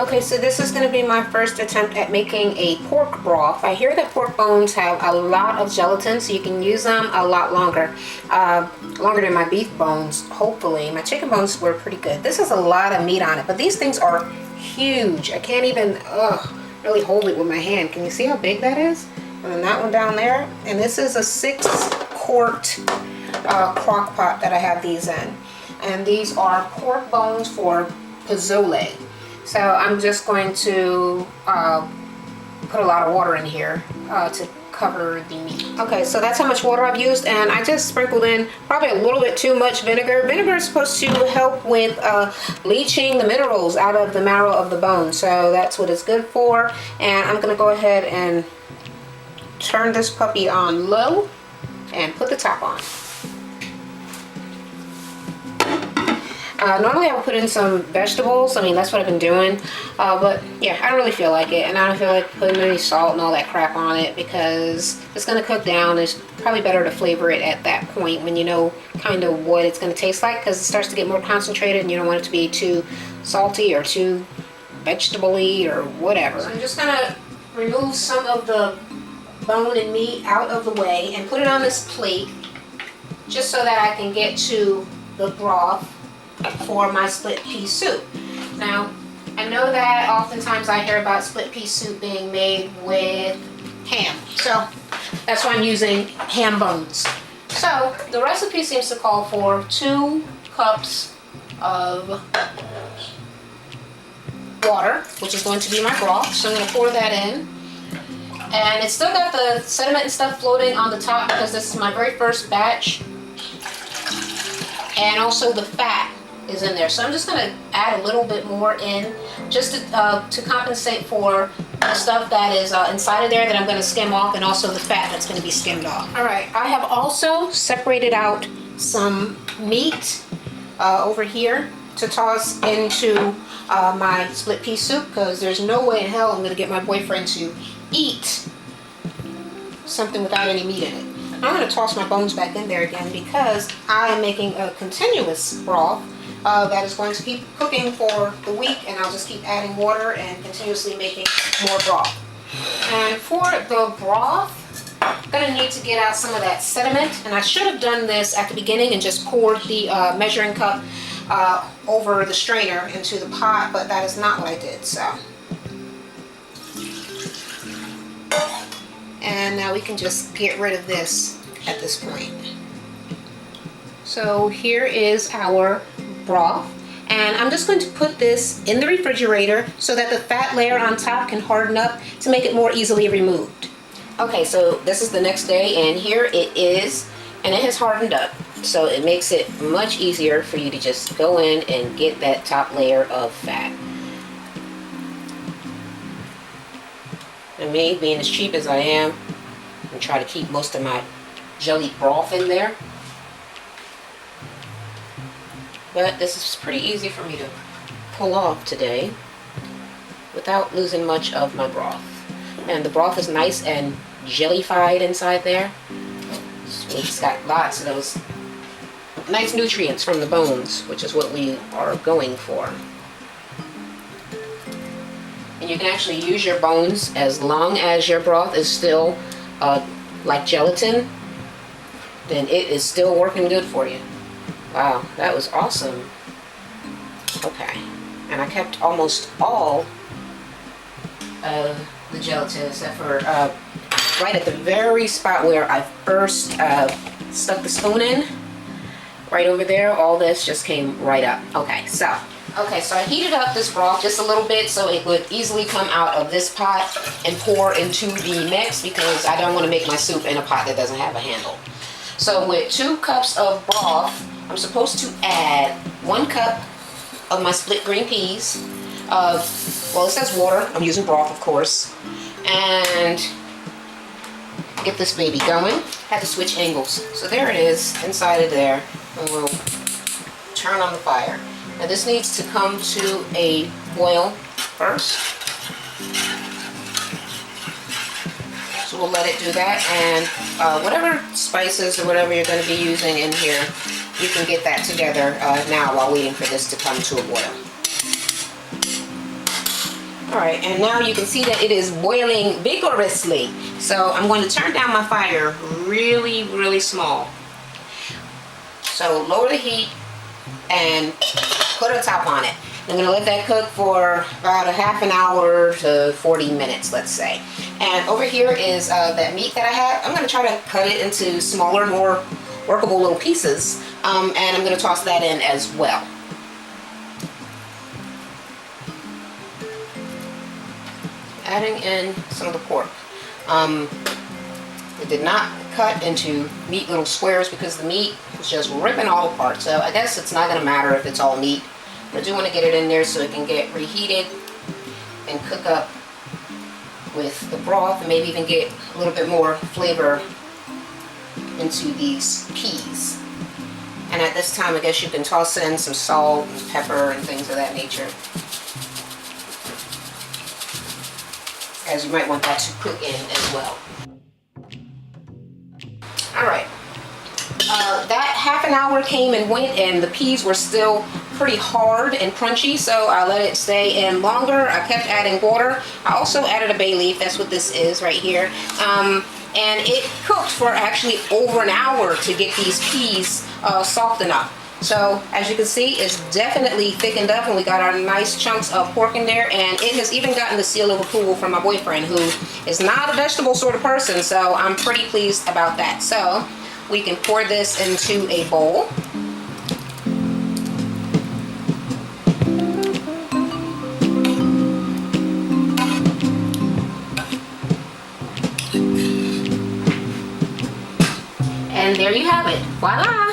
Okay, so this is going to be my first attempt at making a pork broth. I hear that pork bones have a lot of gelatin, so you can use them a lot longer. Longer than my beef bones, hopefully. My chicken bones were pretty good. This has a lot of meat on it, but these things are huge. I can't even really hold it with my hand. Can you see how big that is? And then that one down there. And this is a 6-quart crock pot that I have these in. And these are pork bones for pozole. So I'm just going to put a lot of water in here to cover the meat. Okay, so that's how much water I've used, and I just sprinkled in probably a little bit too much vinegar. Vinegar is supposed to help with leaching the minerals out of the marrow of the bone, so that's what it's good for. And I'm going to go ahead and turn this puppy on low and put the top on. Normally I would put in some vegetables. I mean, that's what I've been doing. But yeah, I don't really feel like it. And I don't feel like putting any salt and all that crap on it because it's going to cook down. It's probably better to flavor it at that point when you know kind of what it's going to taste like, because it starts to get more concentrated and you don't want it to be too salty or too vegetable-y or whatever. So I'm just going to remove some of the bone and meat out of the way and put it on this plate just so that I can get to the broth for my split pea soup. Now, I know that oftentimes I hear about split pea soup being made with ham, so that's why I'm using ham bones. So the recipe seems to call for 2 cups of water, which is going to be my broth. So I'm going to pour that in, and it's still got the sediment and stuff floating on the top because this is my very first batch, and also the fat is in there. So I'm just going to add a little bit more in just to compensate for the stuff that is inside of there that I'm going to skim off, and also the fat that's going to be skimmed off. Alright, I have also separated out some meat over here to toss into my split pea soup, because there's no way in hell I'm going to get my boyfriend to eat something without any meat in it. I'm going to toss my bones back in there again because I am making a continuous broth that is going to keep cooking for the week, and I'll just keep adding water and continuously making more broth. And for the broth, I'm going to need to get out some of that sediment, and I should have done this at the beginning and just poured the measuring cup over the strainer into the pot, but that is not what I did. So, and now we can just get rid of this at this point. So here is our broth, and I'm just going to put this in the refrigerator so that the fat layer on top can harden up to make it more easily removed. Okay, so this is the next day, and here it is, and it has hardened up, so it makes it much easier for you to just go in and get that top layer of fat. And me, being as cheap as I am, and try to keep most of my jelly broth in there. But this is pretty easy for me to pull off today without losing much of my broth. And the broth is nice and jellified inside there. So it's got lots of those nice nutrients from the bones, which is what we are going for. And you can actually use your bones as long as your broth is still like gelatin, then it is still working good for you. Wow, that was awesome. Okay, and I kept almost all of the gelatin except for right at the very spot where I first stuck the spoon in. Right over there, all this just came right up. Okay, so I heated up this broth just a little bit so it would easily come out of this pot and pour into the mix, because I don't want to make my soup in a pot that doesn't have a handle. So with 2 cups of broth, I'm supposed to add 1 cup of my split green peas. Well, it says water. I'm using broth, of course. And get this baby going. Had to switch angles. So there it is, inside of there. And we'll turn on the fire. Now this needs to come to a boil first. So we'll let it do that, and whatever spices or whatever you're going to be using in here, you can get that together now while waiting for this to come to a boil. All right, and now you can see that it is boiling vigorously. So I'm going to turn down my fire really, really small. So lower the heat and put a top on it. I'm going to let that cook for about a half an hour to 40 minutes, let's say. And over here is that meat that I have. I'm going to try to cut it into smaller, more workable little pieces. And I'm going to toss that in as well. Adding in some of the pork. It did not cut into neat little squares because the meat was just ripping all apart. So I guess it's not going to matter if it's all meat. But I do want to get it in there so it can get reheated and cook up with the broth and maybe even get a little bit more flavor into these peas. And at this time, I guess you can toss in some salt and pepper and things of that nature, as you might want that to cook in as well. Alright, that half an hour came and went and the peas were still pretty hard and crunchy, so I let it stay in longer. I kept adding water. I also added a bay leaf, that's what this is right here. And it cooked for actually over an hour to get these peas soft enough. So as you can see, it's definitely thickened up and we got our nice chunks of pork in there, and it has even gotten the seal of approval from my boyfriend, who is not a vegetable sort of person, so I'm pretty pleased about that. So we can pour this into a bowl. And there you have it. Voila!